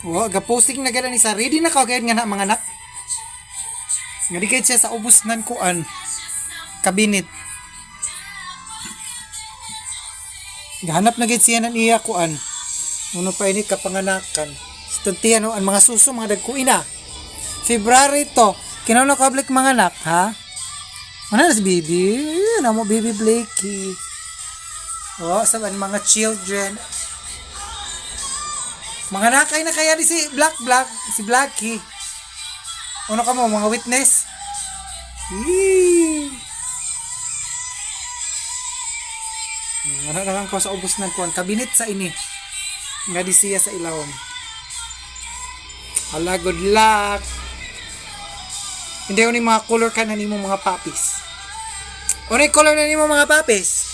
Ga-posting na gana ni sa ready na ka gayud nga na mga anak. Nga di siya sa ubos nan kuan kabinet. Gahanap na gid siya nan iya kuan. Uno pa ini kapanganakan. Stuntian ang mga suso mga dagkuina. February to. Kinano ka blik mga anak, ha? Ano na si baby? Ayun, mo baby Blakey. Saban mga children. Mga nakay na kaya ni si si Blackie. Ano ka mo, mga witness? Ano ko sa ubos ng kuwan. Kabinet sa ini. Nga di siya sa ilawom. Hala, good luck. Hindi ko ni mga color ka na ni mo mga papis. Ano yung color na ni mo mga papis?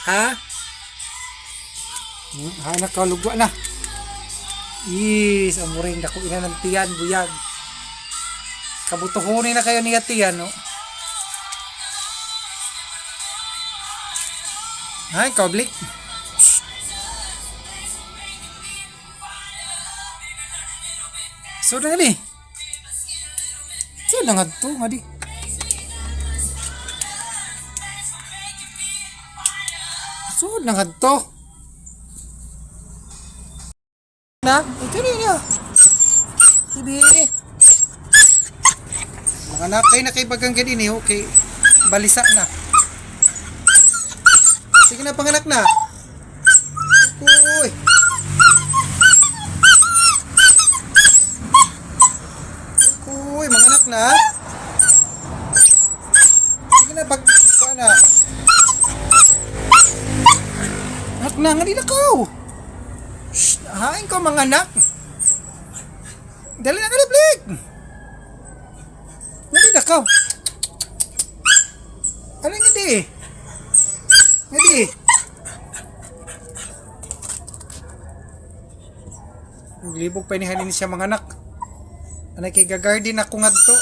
Ha? Nakalugwa na. Amuring dako ina ng tiyan, buyag. Kabutuhunin na kayo niya tiyan, no? Ay, kablik. So, na gali. So, nangad to, nga di. So, nangad to. Na, ito rin niya. Sige. Mga nakay na kay bagang ganini, okay. Balisa na. Sige na, panganak na. Uy. Uy, mga anak na. Sige na, kuha na. Anak na, nga nila ko. Hain ko mga anak. Dali na kaliblik. Nga nila ko. Ano nga di? Nga di? Naglibog pa inihanin siya mga anak. Anay kay gagardin ako nga to.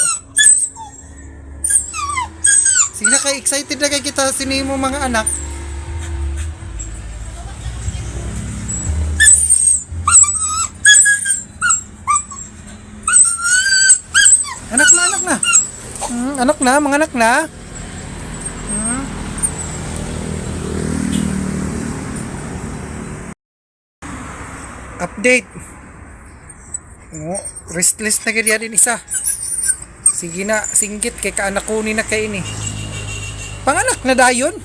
Sige na kay excited na kay kita sinimo mga anak. Anak na. Anak na, mga anak na. Update. Restless na kaya din isa. Sige na, singgit kay kaanak ko ni na kay ini. Panganak na dayon.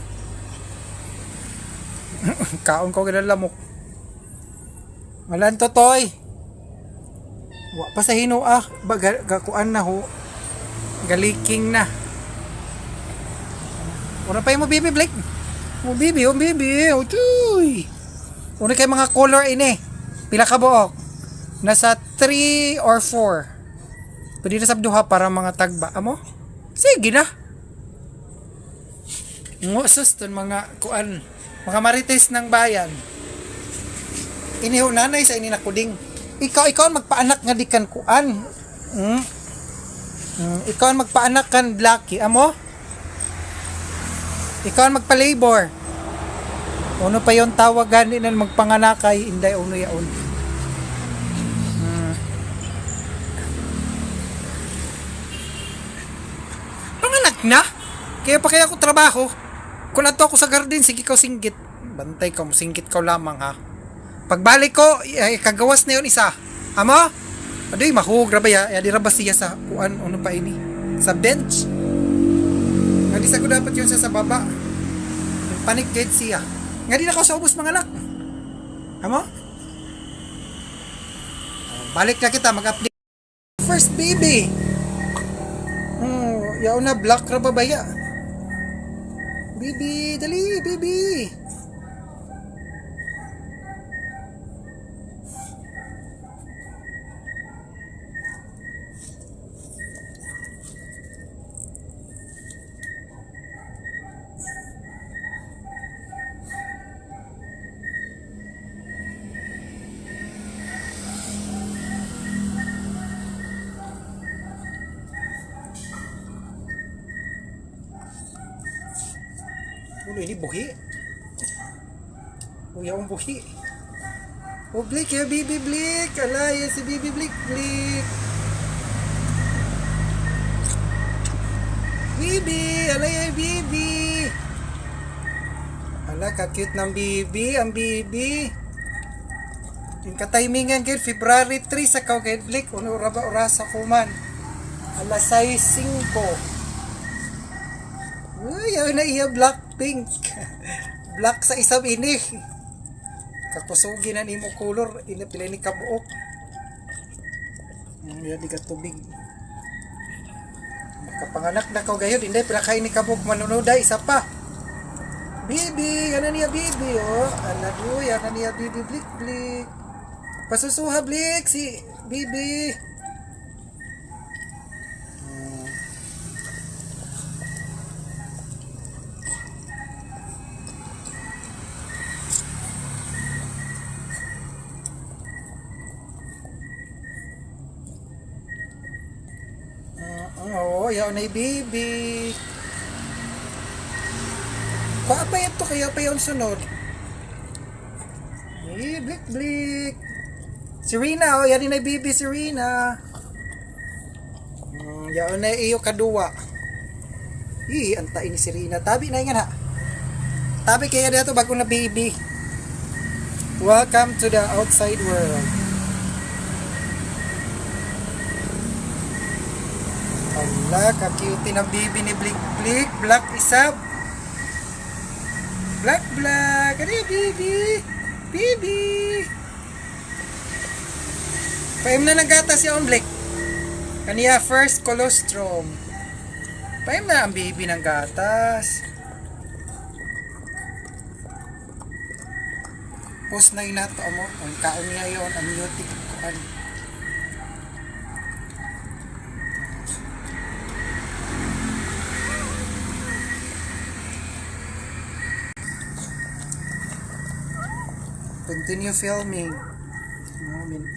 Kaon ko ganda lamok. Malan to toy. Wa pa sa hino gakuan na ho. Galiking na. Una pa yung mo baby Blake. Mo baby. Utoy. Una kay mga color ini. Pila ka buok? Nasa 3 or 4. Pwede na sabduha para mga tagba. Amo? Sige na. Ngusos ton mga kuan. Mga marites ng bayan. Iniho nanay sa ini nakuding. Ikaw magpaanak nga di kan kuan. Ikaw magpaanak kan Blackie. Amo? Ikaw magpa-labor. Uno pa yung tawagan din na magpanganakay. Inday uno yaon. Na? Kaya pa kaya ako trabaho. Kung ato ako sa garden, sige ka singgit. Bantay ka mo, singgit ka lamang ha. Pagbalik ko, kagawas na yun isa. Amo? Adoy, mahugra ba ya? Di rabas siya sa kuan, ano pa ini? Sa bench. Nalisa ko dapat yun sa baba. Panic gate siya. Nga di na ako sa ubos mga anak. Amo? Balik na kita, mag-update. First baby. Yaw na, black ra babaya. Baby, dali, baby. Ulo ini buhi. Uya ang buhi. Oh, Blick, ya, Bibi Blick. Ala, yan si Bibi Blick, Blick. Bibi, ala yan, Bibi. Ala, ka-cute ng Bibi, ang Bibi. Yung katimingan kayo, February 3 sa kaw kayo, Blick. Uno, raba, orasa ko man. Alas 6:05. Uy, yun na iya, Blackpink. Black sa isang ini. Kakusugi na ni mo color, inapila ni kabuok. Yan, di ka tubig. Kapanganak na ko gayon, hindi pila kain ni kabuok manunoda, isa pa. Bibi, yan na niya Bibi, oh. Alado, yan na niya Bibi, Blik, Blik. Pasusuha, Blik, si Bibi. Oo, yaw na Bibi. Kung pa ito, kaya pa yung sunod. Blik, Blik. Serena, oh, yan na Bibi, Serena. Yaw na iyo kaduwa. Antain ni Serena. Tabi na yan ha. Tabi kaya dito bago na Bibi. Welcome to the outside world. Ala, ka-cute ng Bibi ni Blik Blik. Black isab. Black Black. Ano yung Bibi? Bibi. Paim na nagata siya on Blik. Kaniya first colostrum. Paim na ang Bibi ng gatas. Post na inato mo. Ang kaon niya yun. Ang mutik kuan. Continue filming.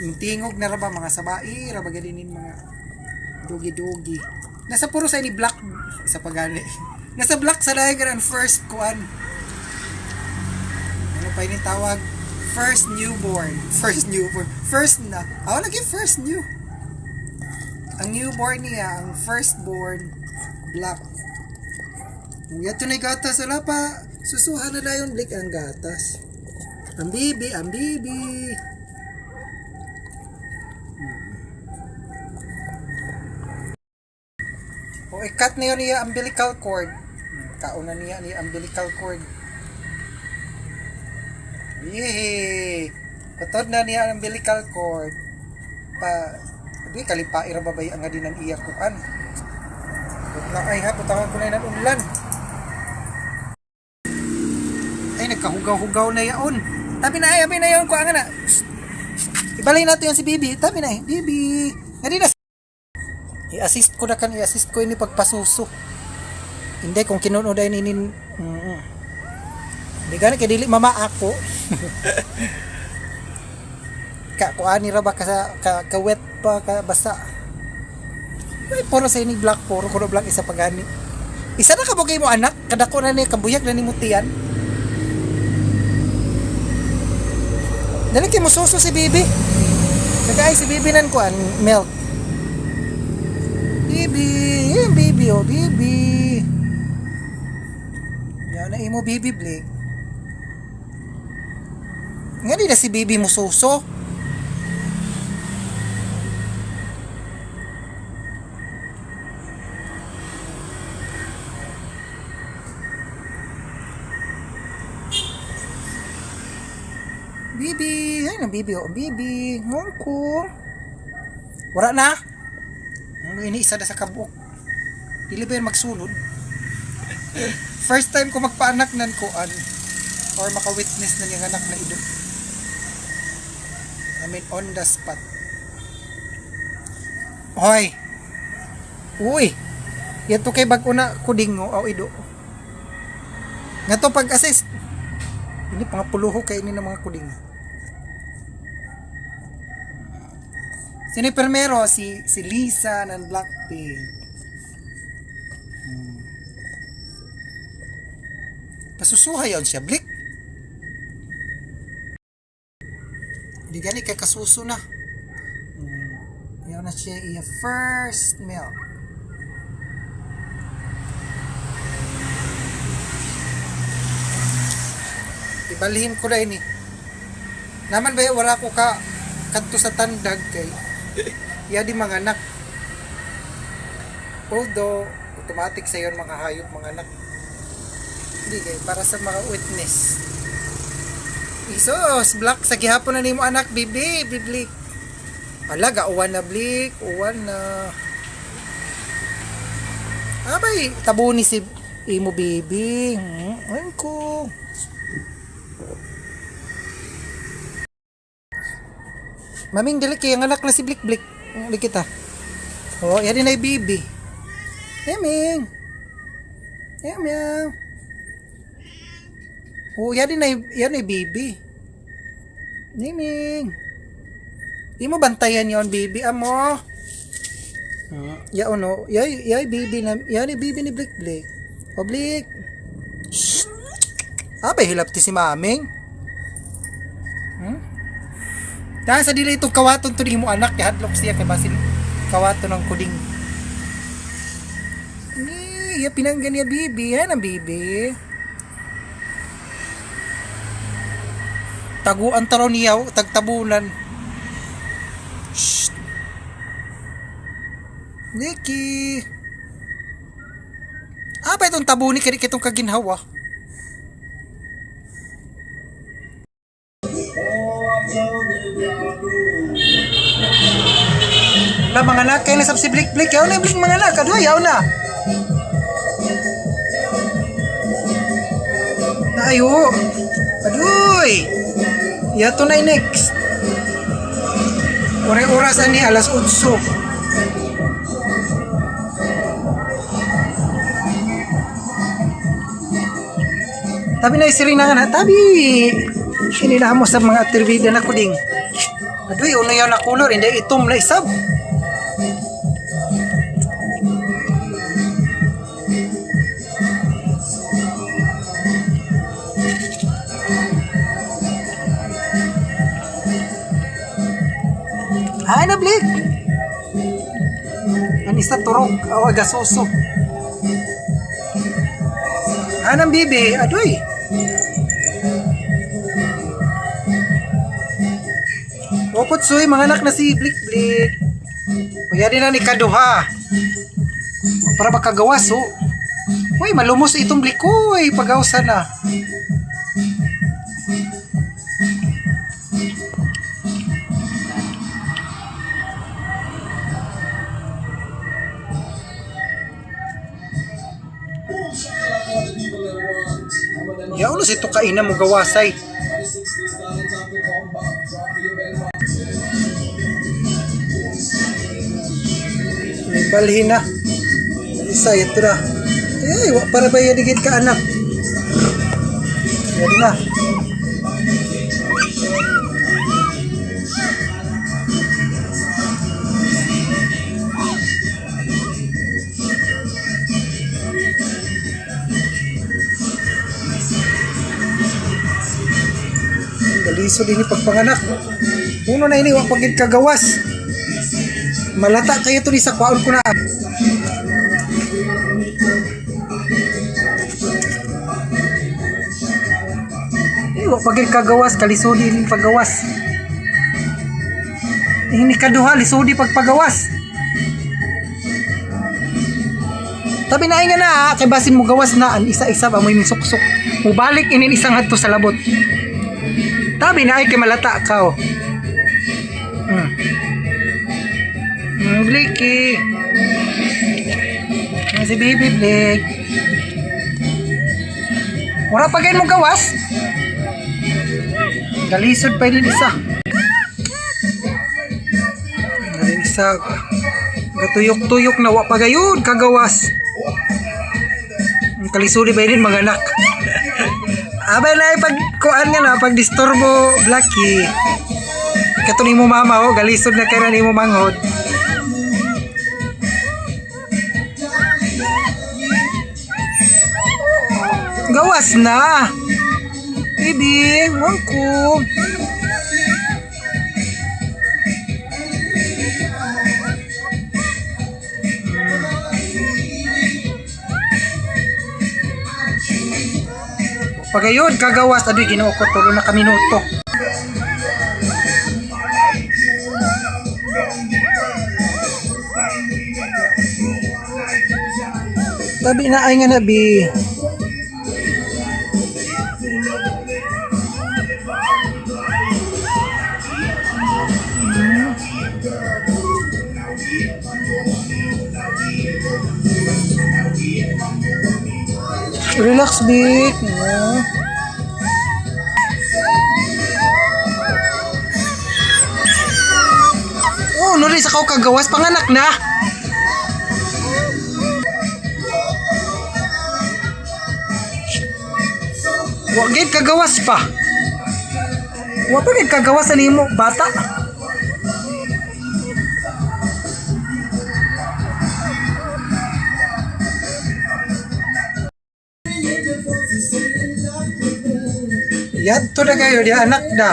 Yung tingog na raba mga sabai, raba ganinin mga dugi-dugi. Nasa puro sa ni black sa pagani. Nasa black sa diagram first kuan. Ano pa ini tawag? First newborn. First newborn. First na. Lagi first new. Ang newborn niya, ang firstborn black. Yato na gatas wala pa. Susuhan na dayon Blik ang gatas. Ang Bibi, ang Bibi. O, i-cut na yun niya umbilical cord. Kauna niya niya umbilical cord. Yehey! Patod na niya ang umbilical cord. Di kalipaira babay ang nga din ang iya kuan. Ay ha, putangan ko na yung unlan. Ay, nagkahugaw-hugaw na yaon. Tabi na yun ko ang na. Ibalay natin yun si Bibi. Tabi na Bibi. Hindi na. I-assist ko na i-assist ko ini pagpasuso. Hindi, kung kinunoday ninin. Hindi gani, kaya dili mama ako. Kuani ra ba ka wet pa, ka basa. Ay, puro sa ini black, puro kuno black isa pagani. Isa na kabugay mo anak, kadako na ni kabuyag na ni mutian. Dali kay mususo si Bibi. Nagay si Bibi nan kuan milk. Bibi, Bibi, oh Bibi. Yan na imo Bibi Blik. Nga di na si Bibi mususo. Bibi, ay na Bibi, oh Bibi, ngongko. Wala na. Ano ini isa na sa kabuk. Dili ba yun magsulod? First time ko magpaanak nan kuan or maka-witness na niyang anak na ido. I mean on the spot. Hoy. Uy. Yato kay bag una kuding o ido. Nga to pag-assist. Ini pangapuluho kay ini ng mga kuding. Sino primero? Si Lisa ng Blackpink. Pasusuhay yun siya. Blik. gani kay kasuso na. Yaw na siya iya first milk. Ibalhin ko na ini. Naman ba wala ko ka kadto sa tandag kay ya di mga anak. Although automatic sa yon mga hayop mga anak. Hindi kay para sa mga witness. Isos black sa gihapon na nimo anak bibi biblik. Alaga uwan na blik, uwan na. Abay tabo ni si imo bibi. Ayun ko. Maming dili kay ang anak na si Blik-Blik. Dili kita. Oh, yan din ay bibi. Maming. Meow. Oh, yan ay bibi. Maming. Di mo bantayan yon bibi amo. Ya ono, yay bibi na, yan ay bibi ni Blik-Blik. O Blik. Shh. Abay hilap ti si Maming. Dahil sa dili itong kawaton to di mo anak, yahadlok siya kay basin kawaton ng kuding. Iya pinanggan niya bibi, yan ang bibi. Taguan taro niya, tagtabunan. Shh. Nikki. Pa itong tabuni kaya itong kaginhawa. Wala mga anak, kaya nasab si Blik-Blik. Yaw na yung mga anak, adoy, yaw na. Ayo, adoy. Yato na next. Oras ani alas 8. Tabi na isiring na nga na, tabi. Sininahan mo sa mga atribida na kuding. Adoy, uno yaw na kulor, hindi itom na isab. Ay na Blik. Ang isa turog, o agasuso. Anang bibi, adoy. Opot suy, mga anak na si Blik-Blik. Kaya din na ni Kaduha. Para makagawas, oh. Uy, malumos itong Blik ko, eh. Pagawsan na. Ya ulo si tukain na mo gawasay. May balhin na. Isa ito na. Ay, para ba yadigid ka anak? Yan na. Galiso din ni pagpanganak. Uno na ini wa pagid kagawas. Malata kayo to ni sa kwaon ko na. Wa pagid kagawas, kalisodi ni paggawas. Ini Kaduha lisodi pagpagawas. Tabi na nga na kay basin mo gawas na an isa-isa ba mo suksok. Mubalik inin isang adto sa labot. Tabi na ay kay malata ka oh. Bliki. Si baby Blik. Wala pa kayo mo gawas. Galisod pa din isa. Galing isa. Gatuyok-tuyok na wa pa gayon kagawas. Kalisodi pa din mga anak. Abay na pagkuan nga na, pag disturbo, Blacky. Kato ni mo mama, oh, galisod na kaya ni mo manghod. Gawas na. Baby, mangko. Pagayod, kagawas. Adoy, ginoo ko. Tulo na kaminuto. Tabi na ay nga nabi. Relax, Bik. Oh, nuri sa kau kagawas, panganak na. Wagit kagawas pa. Wapagit kagawas sa nimo, bata. Yadto na kayo, di anak na.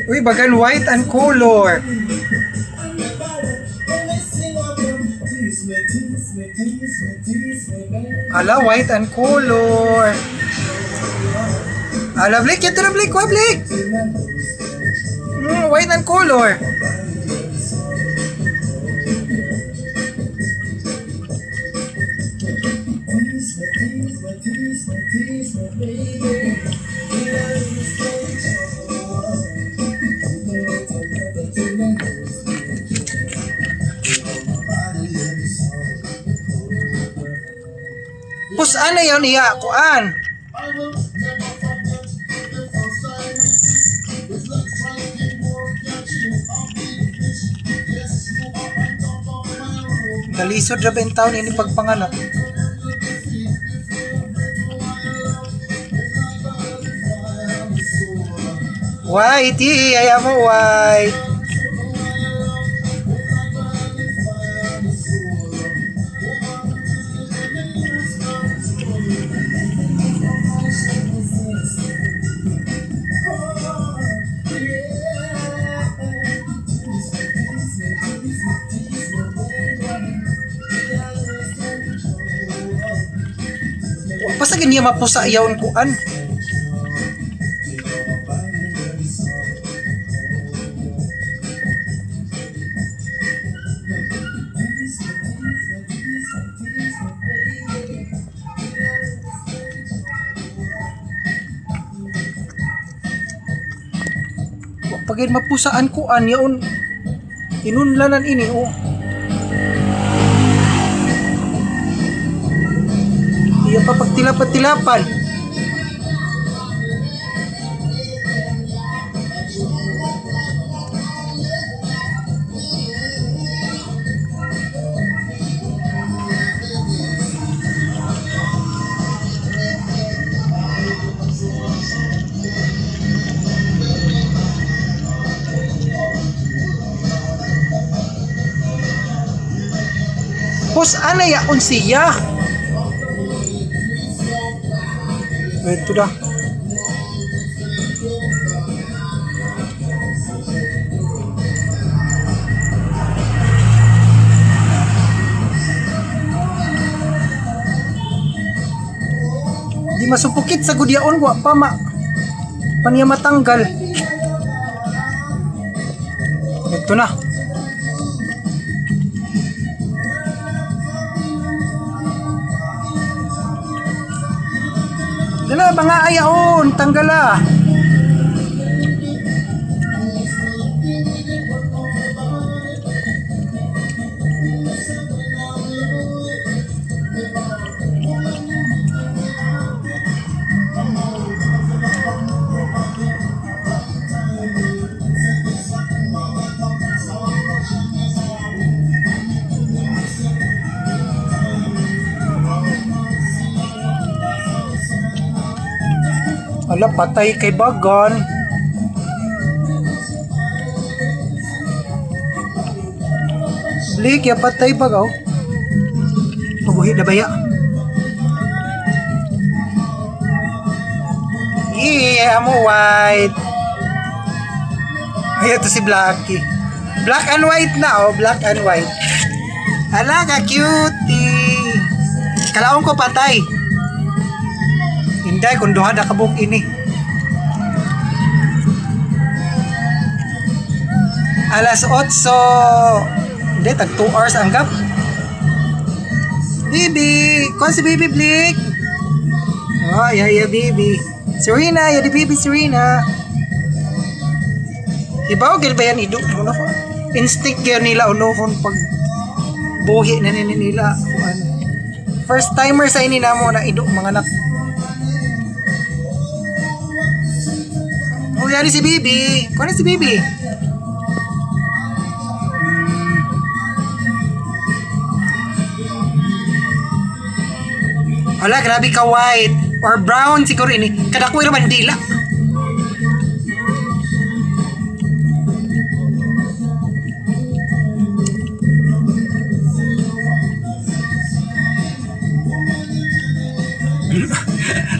Uy, bagan white and color. Ala, white and color. Ala, Blake, yato na Blake, wa Blake. White and color. Pus ano yun iya kuan? Kalisod ra ben taon ini pagpanganak. White, ayaw mo white. Pasagin niya mapusa yaon kuan. Pagin mapusaan kuan yaon inunlanan ini oh. Iya pa pagtilap-tilapan. Pos ana ya unsiya. Ito dah. Di masupukit sa gudyaon wa pa ma. Paniya matanggal. Ito na. Dala mga ayaon, tanggala. Ala, patay kay bagan. Lik, ya patay bagaw. Mabuhi na baya. Yeah, mo white. Ay, ito si Blackie. Black and white na, oh. Black and white. Ala, ka cutie. Kalaong ko patay. Inday, kung duha na kabuk ini. Alas 8. Hindi, tag 2 hours ang gap. Bibi! Kuhan si Bibi Blick? Oh, yeah, Bibi. Serena, di Bibi Serena. Ibaw, gil ba yan ido? Instinct yun nila unohon pag buhi na nila. First timer sa ini na mo na ido mga anak. Oh, yan si Bibi. Kuhan si Bibi? Wala, grabe ka white. Or brown siguro ini. Kadakoy naman dila.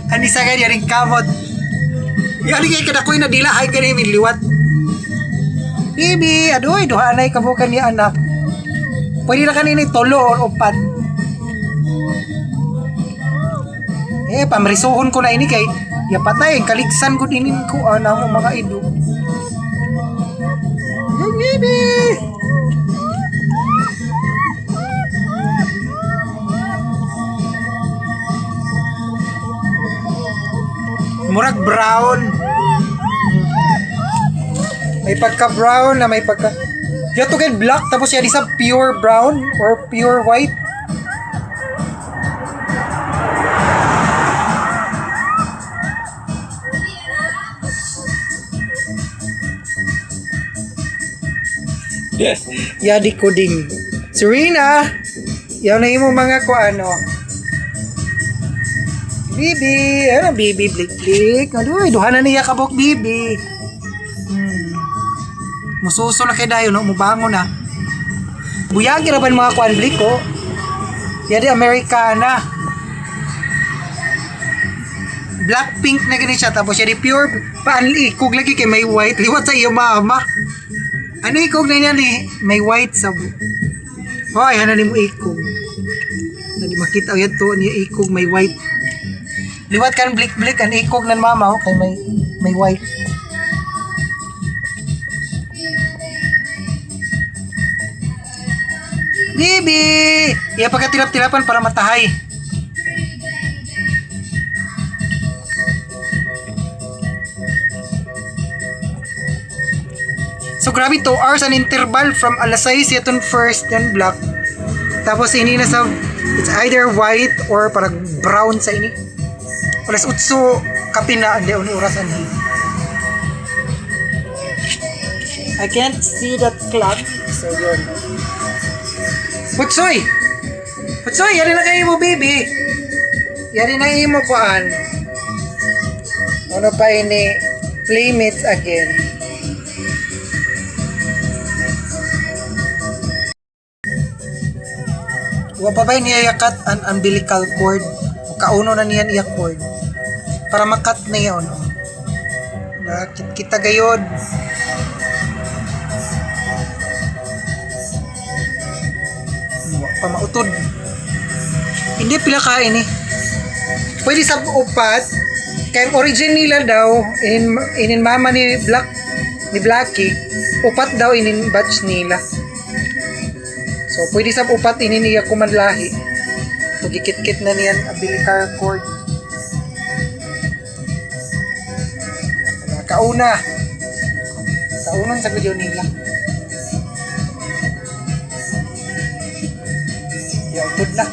Ani sa ganyan rin kamot. Yan kay kadakoy na dila. Hay ganyan yung liwat. Bibi, adoy, duhanay kabukan ni anak. Pwede na kanina tolo or upat. Pamrisuhon ko na ini kay yapatay, kaligsan ko dinin ko mo mga ido. Yung baby! Murag brown. May pagka-brown na may pagka... Yato kay black tapos yan isa pure brown or pure white. Yadi ko ding. Serena! Yaw na mo mga ano. Bibi! Ano Bibi? Blik-blik. Aduh, duha na niya kabok Bibi. Mususo na kay dayo, no? Mubango na. Buyagi na ba mga kuan blik ko? Yadi Americana. Blackpink na gani siya. Tapos yadi pure. Paanlikog lagi kay may white. Liwat sa iyo mama. Ano ikog na niya ni? May white sa... Hoy, hana ni mo ikog. Nadi makita yan to niya ikog may white. Liwat kan blik-blik ang ikog ng mama kay may white. Bibi! Iya pagkatilap-tilapan para matahay. So grabe 2 hours an interval from alas 6 yaton first yan black. Tapos ini na sa it's either white or parang brown sa ini. Alas 8 kape na hindi oras ani. I can't see that clock. So yun. Putsoy! Putsoy! Yari na kayo mo baby! Yari na imo kuan. Ano pa ini? Playmates again. Wa pa ba niya yakat an umbilical cord? Kauno na niyan iya cord. Para makat na yun. Kita gayod. Wa pa mautod. Hindi pila kain eh. Pwede sa upat. Kaya origin nila daw, inin mama ni Blackie, upat daw inin batch nila. So, pwede sa upat ininiya kumanlahi. Pagikit-kit na niyan umbilical cord. Kauna. Kaunan sa video nila. Yautod na.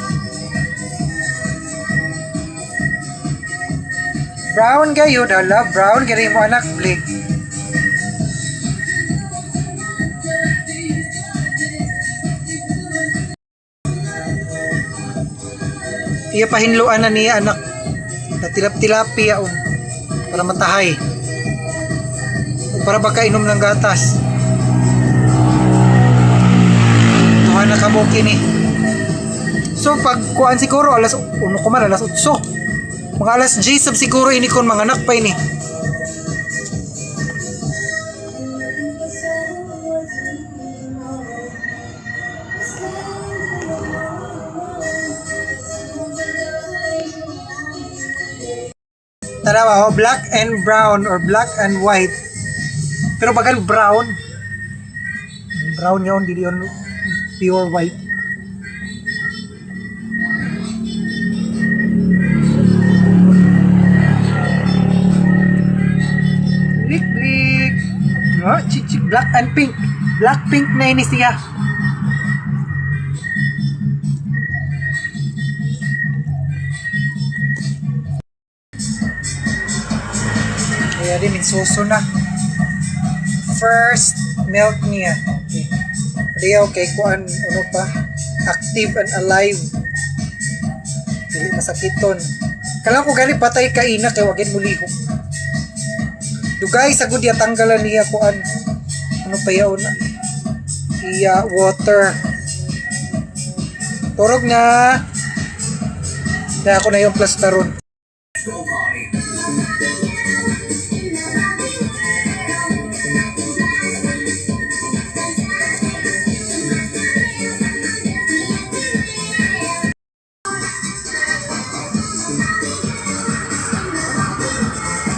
Brown gayo, dala. Brown gari mo anak, Blake. Iya pahinluan na niya anak na tilap-tilapi yaon para matahay o para baka inom ng gatas. Tuhan na kabuki ni. So pag kuan siguro alas 1 kuman alas 8 mga alas 10 siguro ini kon mga anak pa ini. Tanawa, black and brown or black and white. Pero bagan brown. Brown yun, hindi yun pure white. Blik. Oh, chichik, black and pink. Black pink na ini siya. Kaya din, minsuso na. First milk niya. Okay. Hindi okay, kuan, ano pa? Active and alive. Hindi masakiton. Kala ko gali patay kaina kaya wagin mo lihok. Dugay sagud ya tanggalan niya kuan. Ano pa yaon na? Iya water. Turog na. Dahil ako na yung plastaron.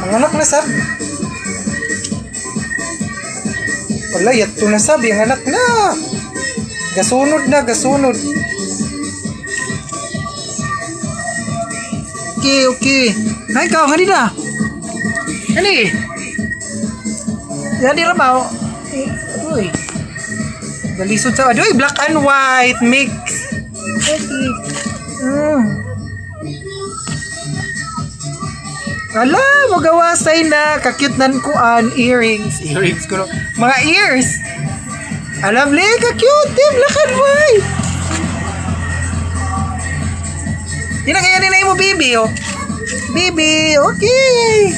Ang anak na sab. Wala, yato na sab. Ang anak na. Gasunod na, gasunod. Okay. Ay, ikaw, nga na. Ani? Yan, di rabaw. Adoy. Galisod sa, adoy, black and white mix. Okay. Ala, magawasay na. Kakute nan ko an earrings. Earrings ko no. Mga ears. Alam, kakute. Black and white. Yan na kaya din na mo, baby, oh. Baby, okay.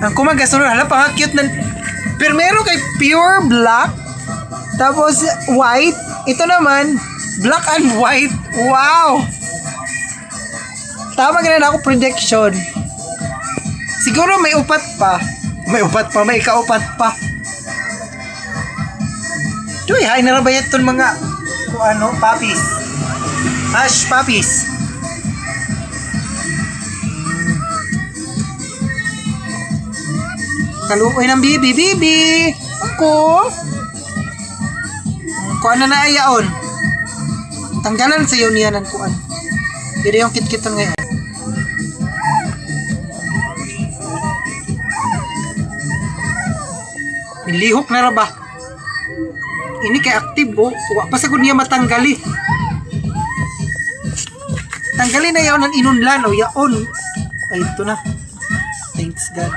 Ang kumagasunod, hala, pang cute nan. Primero kay pure black. Tapos white. Ito naman, black and white. Wow! Tama ganun ako prediction. Siguro may upat pa. May kaupat pa. Uy, hay na ba yan mga kung ano, puppies. Hush puppies. Kaluoy ng bibi. Ako. Kuan na naayaon. Tanggalan sa iyo niya ng kuan. Dito yung kit-kiton ngayon. Nilihok na ra ba? Ini kay active oh. Wa pa sagud niya matanggali. Tanggalin na yaon ng inunlan o yaon. Ay ito na. Thanks God.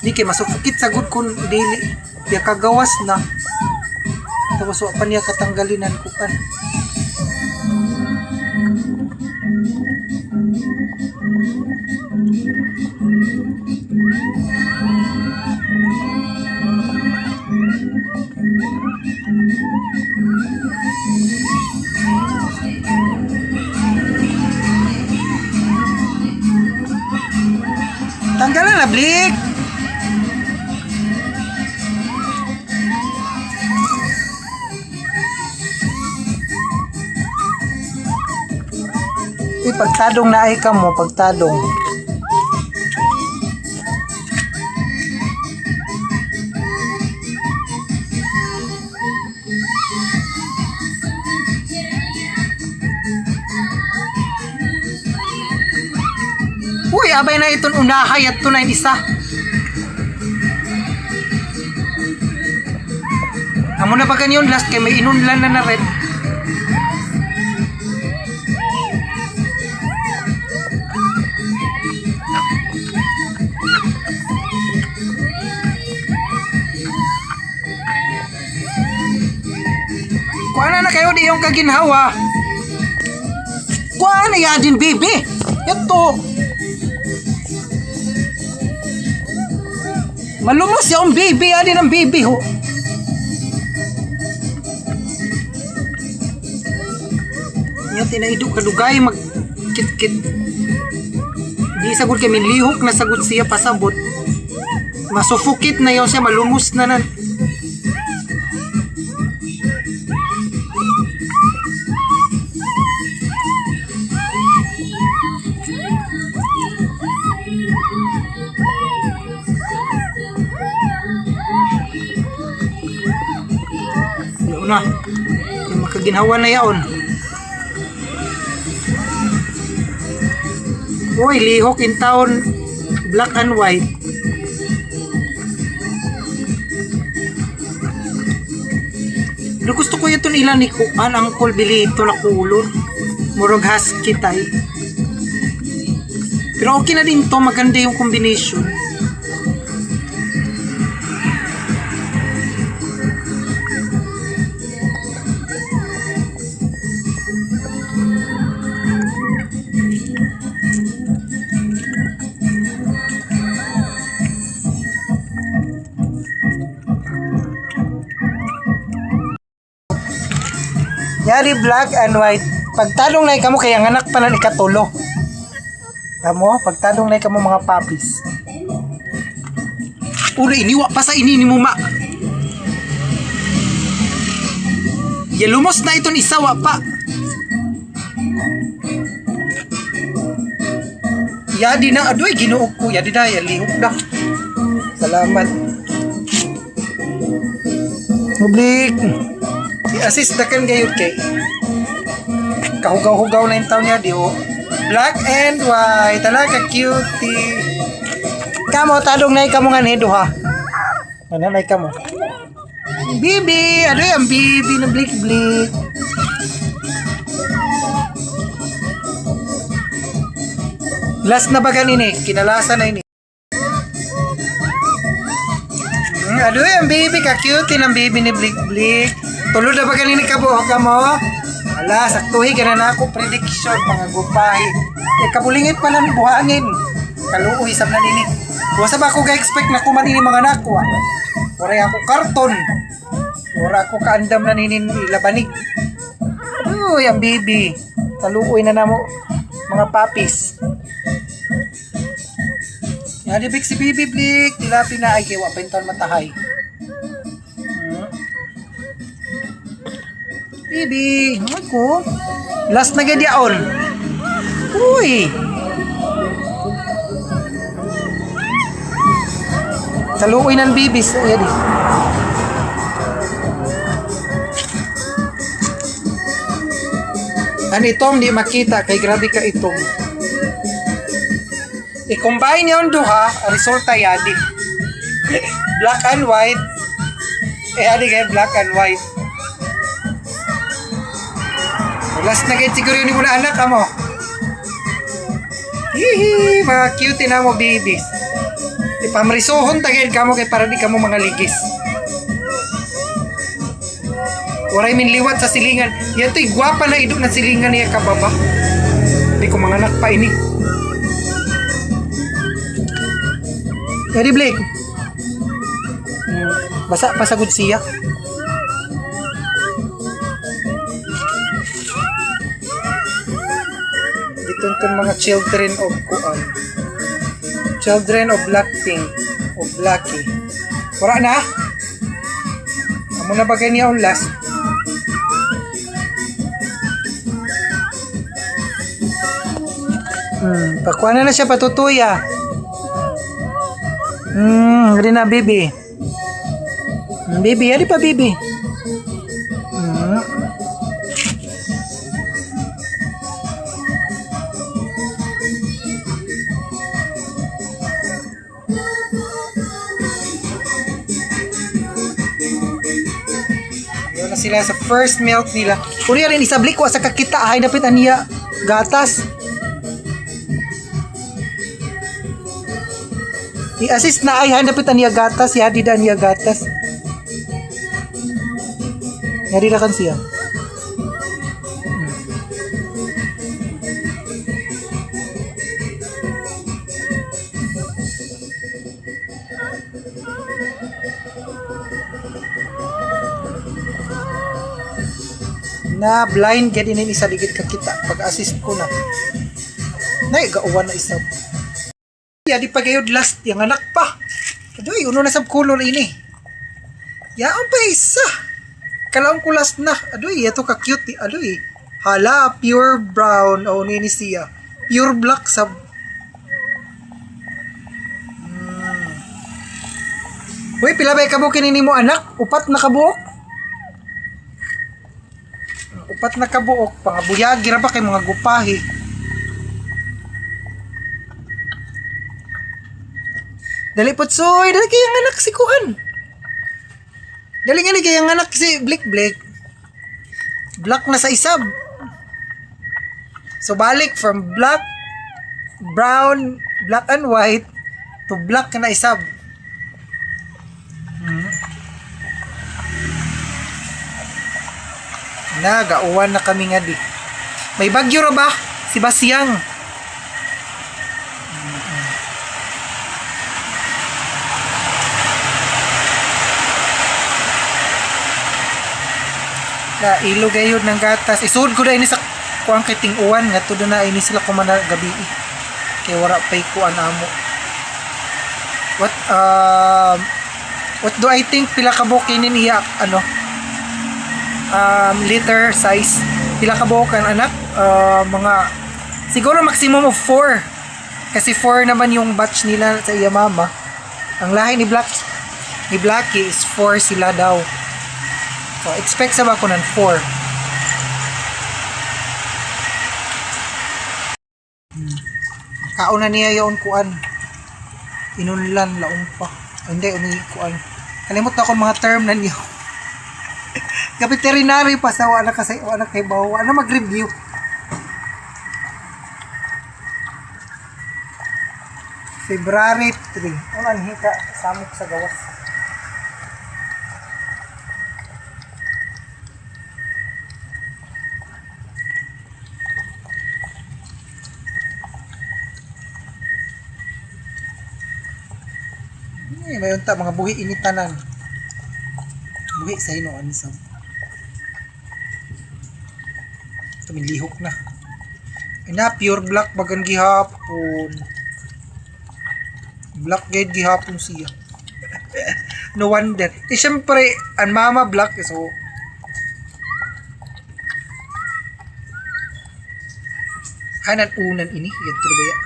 Di kay masufukit sagud kun dili. Ya kagawas na. Tapos wa pa niya katanggalinan ko kan. Tanggalan na, Blik! Pagtadong na ay ka mo, pagtadong. Uy, abay na itong unahay at ito na yung isa. Amo na ba ganyan last kay may inunlan na red. Kuha na kayo di yung kaginhawa. Kuha na yadin baby. Ito. Malumos yung baby. Adin ang baby ho. Yan tinaido kadugay magkit-kit. Di sagod kami lihok na sagod siya pasabot. Masufukit na yun siya. Malumos na nan. na. Yung makaginhawa na yaon. Uy, lihok in town. Black and white. Pero gusto ko ito ilan ni Kuan ang bili ito na kulor. Murag husky tay. Pero okay na din to, maganda yung combination. Yari black and white. Pagtalong na kamo kaya anak pa na ikatulo. Kamo, pagtalong na kamo mga puppies. Ulo iniwa pa sa ini mo ma. Ya lumos na iton isawa pa. Yadi na adoy ginuog ko, yadi na ya lihok na. Salamat. Public. I-assist na kan gayud kay kahugaw-hugaw na yung taon niya di o. Black and white, talaga cutie. Kamo, talong na ikamo nga nido ha. Ano na ikamo? Bibi, ano yung bibi na blik-blik. Last na ba ganini? Kinalasa na ini. Ano yung bibi ka cutie ng bibi ni blik-blik. Tulod na ba ganini ka buhok ka mo? Ala, saktuhi ka na ako prediction, mga gupahi. Kabulingit pa lang buhangin. Kaluoy, sab na nini. Wasa ba ako ga-expect na kuman ini mga nakwa? Wala ako karton. Wala ako kaandam na nini labanig. Uy, ang baby. Kaluoy na namo, mga papis. Yan, ibig si Bibi Blik. Tilapi na ay kiwa, pinton matahay. Bibi, ako. Last na gadyaon. Uy. Kaluoy ng bibis. Ayan eh. Ano itong di makita kay grabe ka itong. I-combine yun duha, resulta yadi. Black and white. Yadi kay black and white. Last na kayo siguro yun muna anak mo. Hihi, mga cute na mo babies. Ipamrisohon tagay ka mo kay para di ka mo mga ligis. Waray min liwat sa silingan. Yan to'y gwapa na idok na silingan niya kababa. Hindi ko mga anak pa ini. Yari Blake. Basa pasagod siya. Tuntun mga children of Kuan. Children of Blackpink o Blacky. Wala na? Amo na bagay niya ang last. Pakuha na siya patutuya. Hindi na baby. Baby, hindi pa baby. Sila sa first milk nila. Kung rin isablik ko sa kakita ay napit niya gatas. I-assist na ay napit niya gatas, yadi da niya gatas. Yadi na kan siya. Na blind get inin isa digit ka kita pag-assist ko na gauwan na isa di pa gayod last yung anak pa adoy uno na sab color ini yaon pa isa kalaon ko last na adoy ito ka cute adoy hala pure brown o nini siya pure black sab Uy, pila ba kabukin ini mo anak? Upat na kabuok? upat na kabuok, pangabuyagi ra ba kay mga gupahi. Dali Putsoy, dali kay ang anak si Kuan. Dali kay ang anak si Blick. Black na sa isab. So balik from black, brown, black and white to black na isab. Nagauwan na kami nga di. May bagyo ra ba? Si Basyang. Na ilo gayud ng gatas. Isud ko na ini sa kuang kay ting-uwan nga tudo na ini sila kumana gabi. Kay wala pay kuan amo. What do I think pila ka bukinin iya liter size? Pila ka bukan anak? Mga siguro maximum of 4. Kasi 4 naman yung batch nila sa iya mama. Ang lahi ni Blackie is 4 sila daw. So, expect sa ba ko ng 4. Kauna niya yung kuan. Inunlan, laong pa. Hindi, kuan. Kalimut na akong mga term na niyo. Veterinary pa sa wala kay bawa. Ano mag-review? February 3. Ano hika samok sa gawas. Mayon ta mga buhi initanan. Buhi sa ino anisam. Tumilihok na. Ina pure black bagan gihapon. Black gate gihapon siya. No wonder. Siyempre ang mama black so hanan unan ini yato ba ya?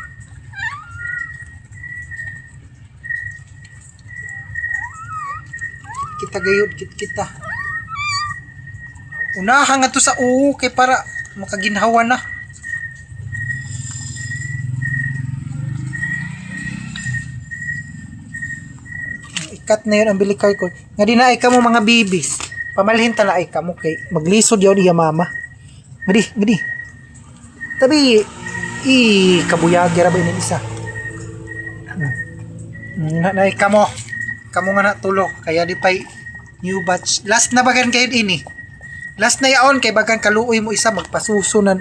Kita gayud kita. Unahan nga to sa kay para makaginhawa na. Ikat na yun ang bilikay ko. Nga di na ay kamo mga bibis. Pamalhin ta na ay kamo kay maglisod yun iya mama. Gadi. Tabi kabuyagi ra ba ini isa. Na ay kamo. Kamo nga na tulo kaya di pay new batch. Last na bagan kayo ini. Last na yaon kay bagan kaluoy mo isa magpasusunan.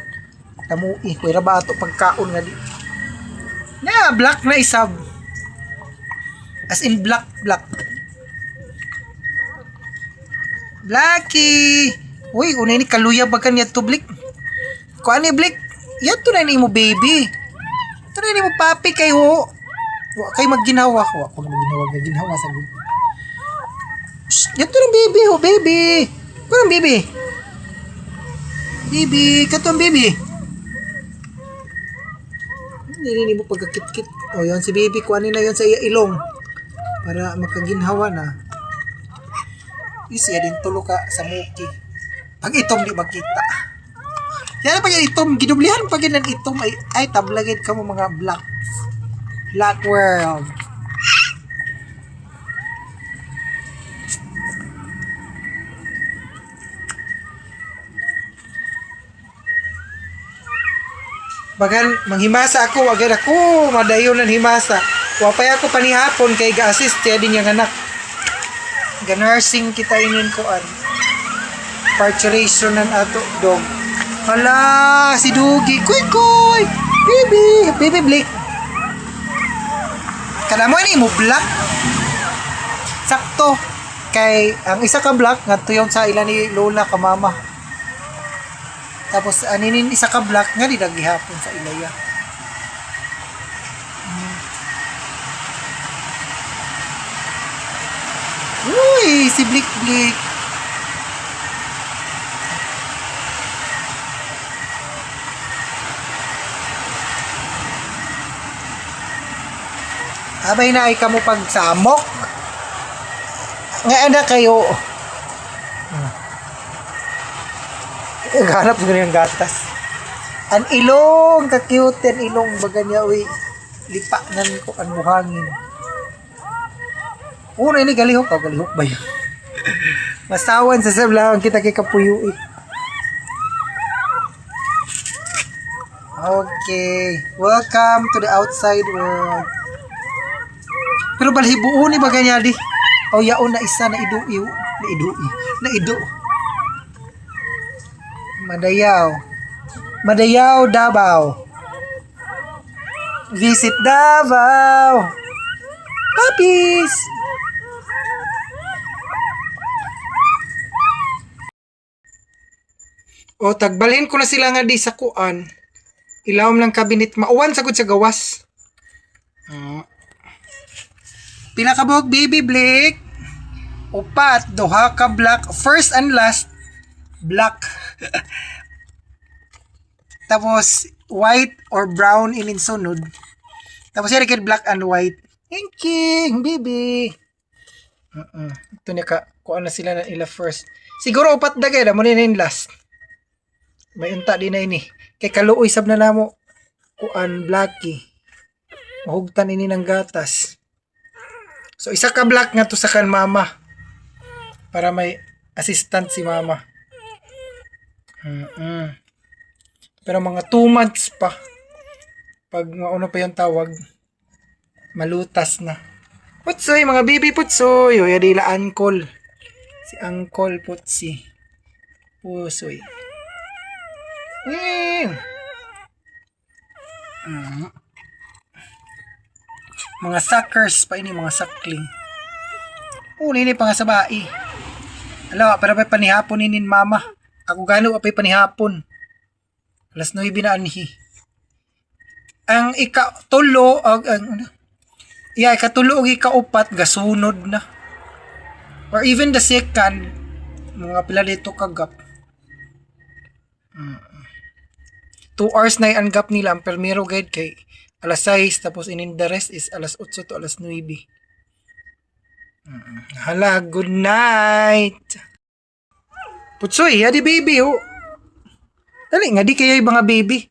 Tamui kuya ba ato pagkaon nga di. Na black na isab. As in black. Blackie. Uy, unay ni kaluya bagan ya to Blick. Kuan ni Blick. Yan to na ni mo baby. To na ni mo papi kay ho. Wa kay magginawa ko. Ako ginawa sa loob. Yan to ng baby, baby. Parang baby. Baby, katong baby. Hindi mo pagkakit-kit. O yan si baby, kuhanin na yan sa iya ilong. Para makaginhawa na. Siya din tulo ka sa muki. Pag itom di makita. Yan pag itom, ginublihan pag yan itom ay tablagid ka mo mga black world. Bagan manghimasa ako, agad ako madayon ng himasa. Wapay ako panihapon kay ga-assist siya din yung anak. Ga-nursing kita inin ko parturition ng ato dog. Hala, si Dugi. Kuy. Baby Blick. Kada mo ini mo black. Sakto. Kay ang isa ka black ngadto yung sa ila ni lola ka mama. Tapos aninin isa ka black nga di naghihapon sa ilaya. Uy, si Blick. Abay na ay kamo pagsamok. Nga na kayo. Naghanap ko ng gatas. Ang ilong, ka-cute ang ilong. Baga niya, uy. Lipanan ko ang buhangin. Una ini galihok. Galihok ba yun? Masawan sa sablahan kita kay kapuyuit. Okay. Welcome to the outside world. Pero balhibuo ni baga niya di. O yaon na isa na idu. Madayaw, Davao. Visit Davao. Puppies. O tagbalhin ko na sila nga di sa kuan. Ilawom lang kabinet. Mauwan sagod sa gawas. Pila ka buhok, baby Blake? Upat, duha ka black. First and last, black. Tapos, white or brown ininsunod. Tapos, yung black and white. King, baby. Ito niya ka, kuha na sila na ila first. Siguro upat dagay na, muna na yung last. May unta din na ini. Kay kaluoy sab na namo. Kuan, blacky. Mahugtan ini ng gatas. So, isa ka black nga to sa kan mama. Para may assistant si mama. Pero mga 2 months pa. Pag mauna pa yung tawag, malutas na. Putsoy, mga baby putsoy. O, yadila uncle. Si Uncle Putsi. Pusoy. Mga suckers pa ini, mga suckling. Nini pa nga sa bai. Alawa, pero pa panihapon inin mama. Ako gano pa panihapon. Alas 9 na anhi. Ang ikatulo, ikatulo o ikaupat, gasunod na. Or even the second, mga pila dito kagap. 2 hours na yung gap nila. Ang permero guide kay alas 6, tapos inin the rest is alas 8 to alas 9. Hala, good night. Putsoy, adi baby, oh. Dali nga, di kayo yung mga baby.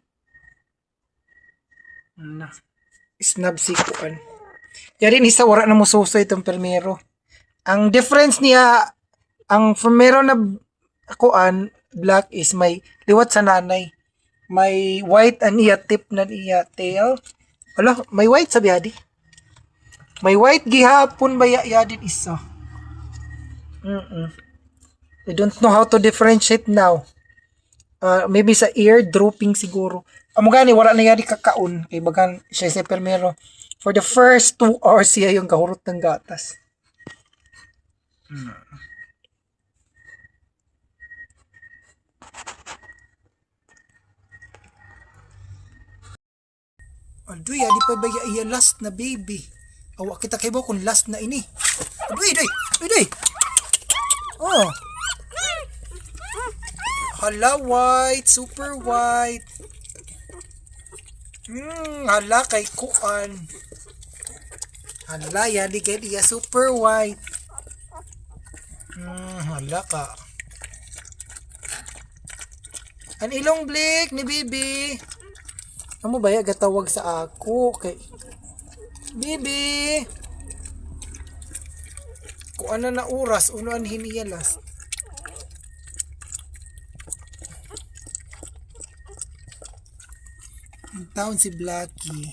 Snub si kuan. Yari ni sa wara na mususo itong permero. Ang difference niya, ang permero na kuan, black is may liwat sa nanay. May white an iya tip na iya tail. Wala, may white sabi adi. May white gihapon ba yadin isa. I don't know how to differentiate now. Maybe sa ear drooping siguro. Amo gani wala na yadi kakaon kay bagan siya sa permero. For the first 2 hours siya yung kahurot ng gatas. Aduy, adi pa ba iya last na baby? Awa kita kay ba kung last na ini. Aduy. Oh. Hala, white, super white. Hala kay kuan. Hala, yadi kay iya super white. Hala ka. An ilong Blake ni Bibi. Amo ba ya gatawag sa ako kay Bibi. Kuan na oras unuan hiniya last. Ang taon si Blacky.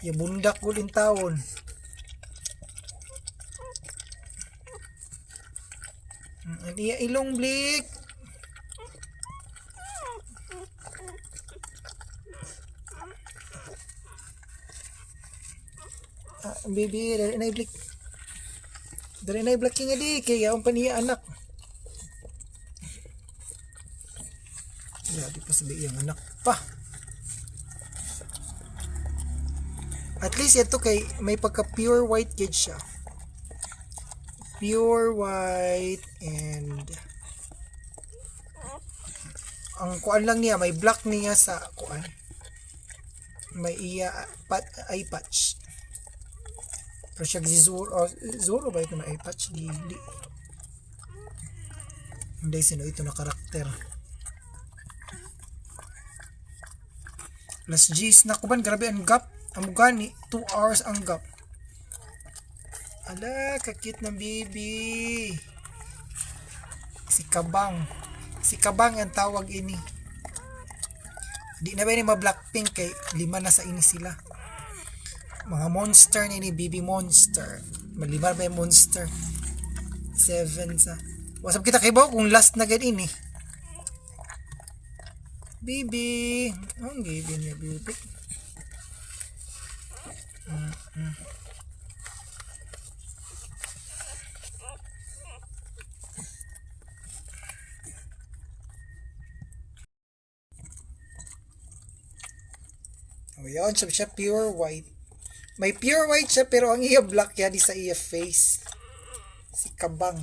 Ya bundak ko din taon. Ang iya ilong Blake. Baby, dari na i-black. Dari na i-blacking nga di. Kaya ang paniya anak. Di pa sabi yung anak pa. At least ito kay may pagka pure white gauge siya. Pure white and ang kuan lang niya, may black niya sa kuan. May iya eye patch. Pero siya Zoro ba ito na eye patch? Dili. Hindi, sino ito na karakter. Last G's na kuban, grabe ang gap. Ang gani, 2 hours ang gap. Ala, kakit ng baby. Si Kabang. Si Kabang ang tawag ini. Di na ba ni ma-Blackpink kay 5 na sa ini sila. Mga monster ni baby monster. Malima ba yung monster? 7 sa. Wasap kita kay Bo kung last na ganun ini. Baby. Ang baby niya, baby. O yun, siya pure white. May pure white siya pero ang iya black yan di sa iya face. Si Kabang.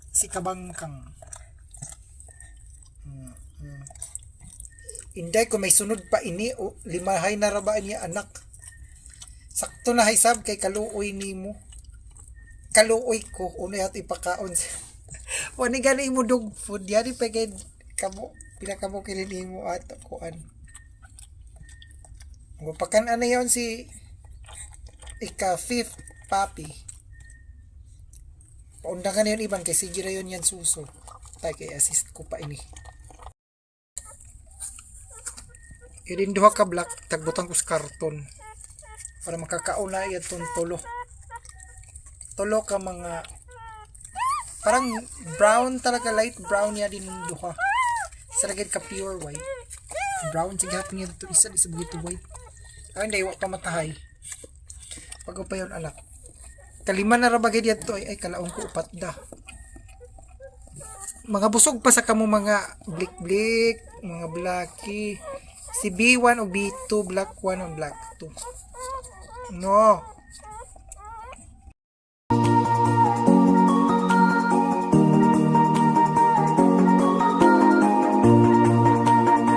Si Kabang kang. Inday ko may sunod pa ini o limahay na rabaan niya anak. Sakto na hisab kay kaluoy nimo. Kaluoy ko uno yat ipakaon. Wani gani mo dog food yari pa kay kamo pinakamo kinini mo ato kuan. Gupakan ano yun si ika fifth papi. Paundangan yun iban kay sige ra yun yan suso. Tay kay assist ko pa ini. Irin duha ka black tagbutang ko sa karton para makakauna itong tulo ka mga parang brown talaga, light brown ya din duha sa lagid ka pure white brown sige hapon niya dito isa begitu white ay hindi wa pa matahay pag pa yun anak kalima na rabagay dito ay kalaong ko upat da mga busog pa sa kamo mga blik mga blacky si B1 o B2 black 1 o black 2 no